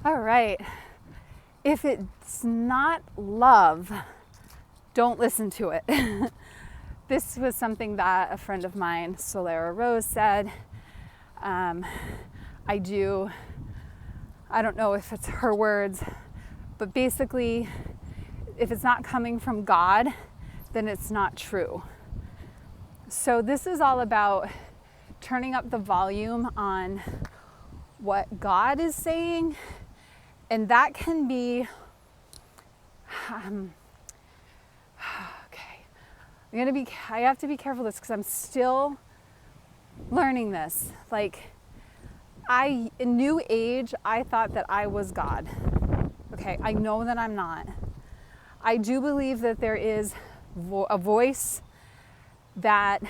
All right. If it's not love, don't listen to it. This was something that a friend of mine, Solera Rose, said. I don't know if it's her words, but basically, if it's not coming from God, then it's not true. So this is all about turning up the volume on what God is saying, and that can be, I have to be careful with this because I'm still learning this. Like, in New Age, I thought that I was God. Okay, I know that I'm not. I do believe that there is a voice that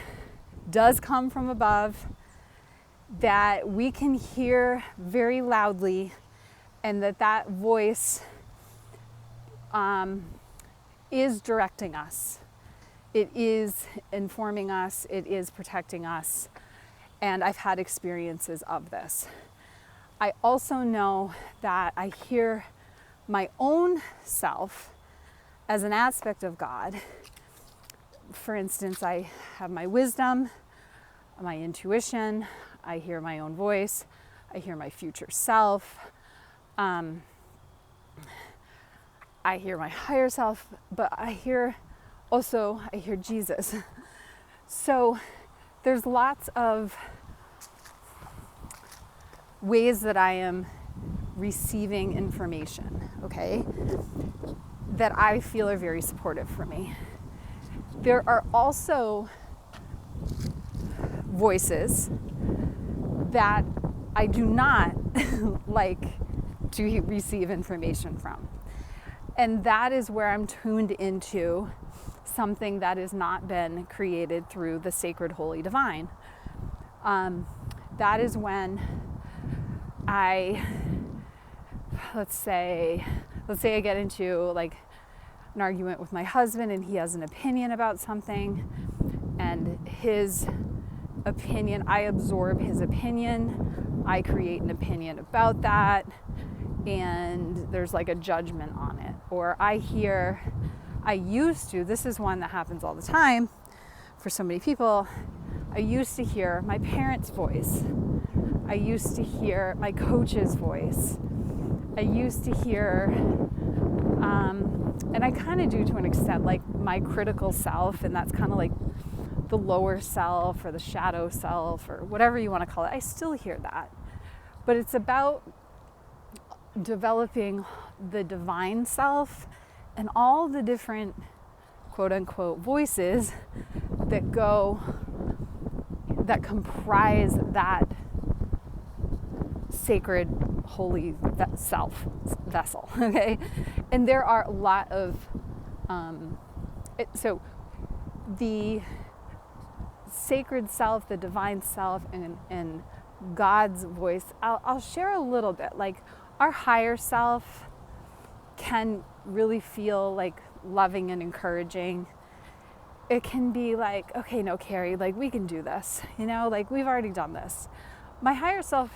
does come from above, that we can hear very loudly, and that voice is directing us. It is informing us. It is protecting us. And I've had experiences of this. I also know that I hear my own self as an aspect of God. For instance, I have my wisdom, my intuition, I hear my own voice, I hear my future self, I hear my higher self, but I hear Jesus. So there's lots of ways that I am receiving information, okay, that I feel are very supportive for me. There are also voices that I do not like to receive information from. And that is where I'm tuned into something that has not been created through the sacred, holy, divine. That is when let's say I get into like an argument with my husband and he has an opinion about something, and his opinion, I absorb his opinion, I create an opinion about that, and there's like a judgment on it. Or this is one that happens all the time for so many people, I used to hear my parents' voice. I used to hear my coach's voice. I used to hear, and I kind of do to an extent, like my critical self, and that's kind of like the lower self or the shadow self or whatever you want to call it. I still hear that. But it's about developing the divine self and all the different quote unquote voices that comprise that sacred, holy self vessel, okay? And there are a lot of, so the sacred self, the divine self, and God's voice, I'll share a little bit. Like, our higher self can really feel like loving and encouraging. It can be like, okay, no, Carrie, like, we can do this, like, we've already done this. My higher self,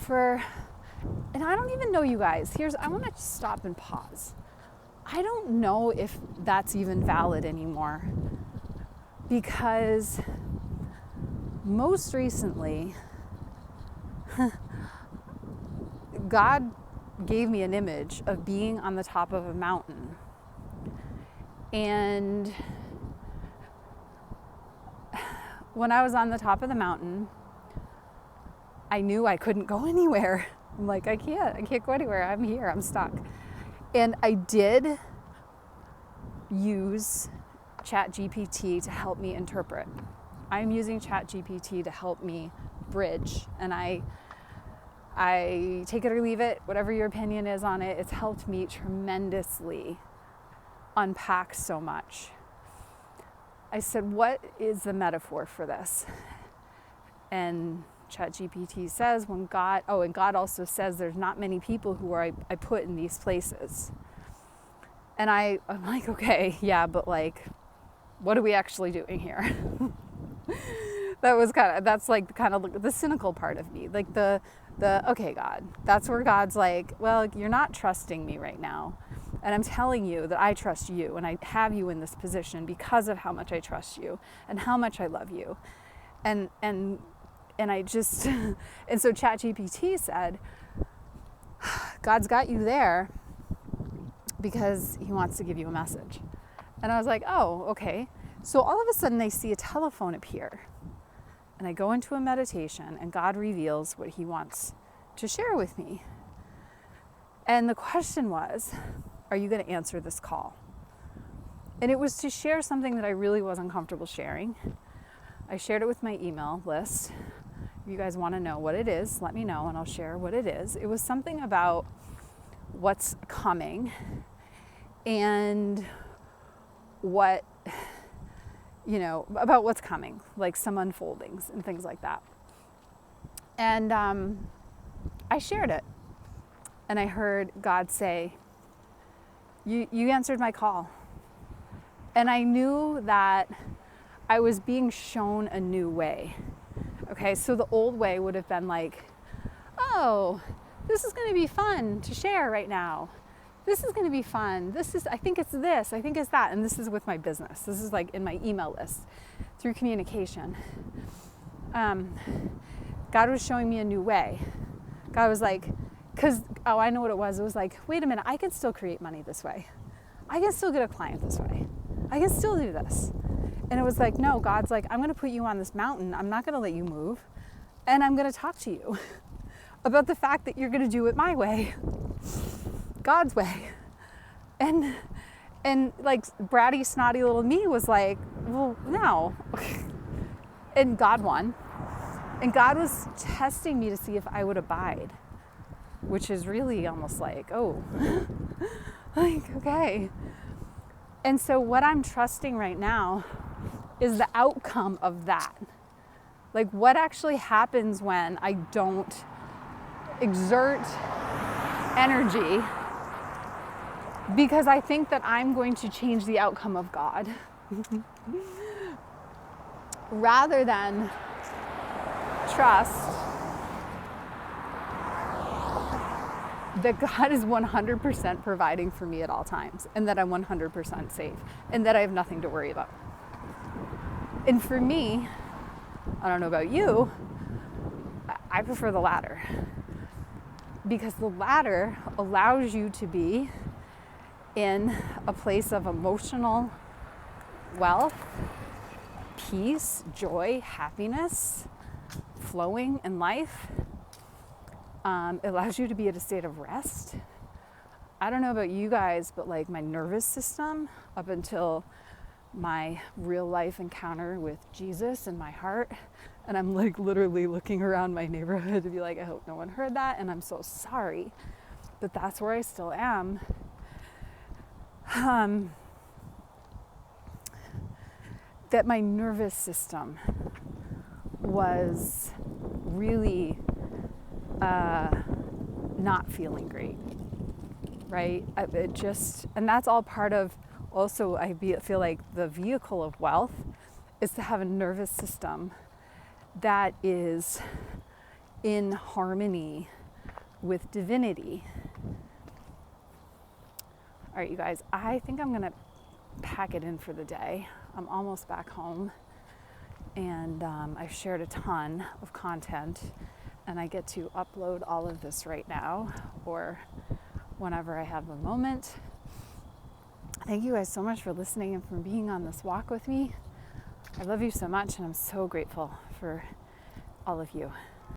and I don't even know, you guys, I want to stop and pause. I don't know if that's even valid anymore, because most recently, God gave me an image of being on the top of a mountain. And when I was on the top of the mountain, I knew I couldn't go anywhere. I'm like, I can't go anywhere. I'm here, I'm stuck. And I did use ChatGPT to help me interpret. I'm using ChatGPT to help me bridge. And I take it or leave it, whatever your opinion is on it. It's helped me tremendously unpack so much. I said, what is the metaphor for this? And ChatGPT says and God also says there's not many people who I put in these places. And I'm like, okay, yeah, but like, what are we actually doing here? That's like kind of the cynical part of me. Like the Okay, God, that's where God's like, well, you're not trusting me right now. And I'm telling you that I trust you and I have you in this position because of how much I trust you and how much I love you. And I just, and so ChatGPT said, God's got you there because he wants to give you a message. And I was like, oh, okay. So all of a sudden I see a telephone appear and I go into a meditation and God reveals what he wants to share with me. And the question was, are you going to answer this call? And it was to share something that I really wasn't comfortable sharing. I shared it with my email list. If you guys want to know what it is, let me know and I'll share what it is. It was something about what's coming and what, about what's coming, like some unfoldings and things like that. And I shared it. And I heard God say, you answered my call. And I knew that I was being shown a new way. Okay, so the old way would have been like, oh, this is going to be fun to share right now. This is going to be fun. I think it's this, I think it's that. And this is with my business. This is like in my email list through communication. God was showing me a new way. God was like, I know what it was. It was like, wait a minute, I can still create money this way. I can still get a client this way. I can still do this. And it was like, no, God's like, I'm going to put you on this mountain. I'm not going to let you move. And I'm going to talk to you about the fact that you're going to do it my way, God's way. And like bratty, snotty little me was like, well, no. And God won. And God was testing me to see if I would abide, which is really almost like, oh, like, okay. And so what I'm trusting right now is the outcome of that. Like what actually happens when I don't exert energy because I think that I'm going to change the outcome of God rather than trust that God is 100% providing for me at all times and that I'm 100% safe and that I have nothing to worry about. And for me, I don't know about you, I prefer the latter because the latter allows you to be in a place of emotional wealth, peace, joy, happiness, flowing in life. It allows you to be at a state of rest. I don't know about you guys, but like my nervous system up until my real life encounter with Jesus in my heart, and I'm like literally looking around my neighborhood to be like, I hope no one heard that, and I'm so sorry, but that's where I still am. That my nervous system was really not feeling great, right? And that's all part of also, I feel like the vehicle of wealth is to have a nervous system that is in harmony with divinity. All right, you guys, I think I'm gonna pack it in for the day. I'm almost back home, and I've shared a ton of content, and I get to upload all of this right now or whenever I have a moment. Thank you guys so much for listening and for being on this walk with me. I love you so much, and I'm so grateful for all of you.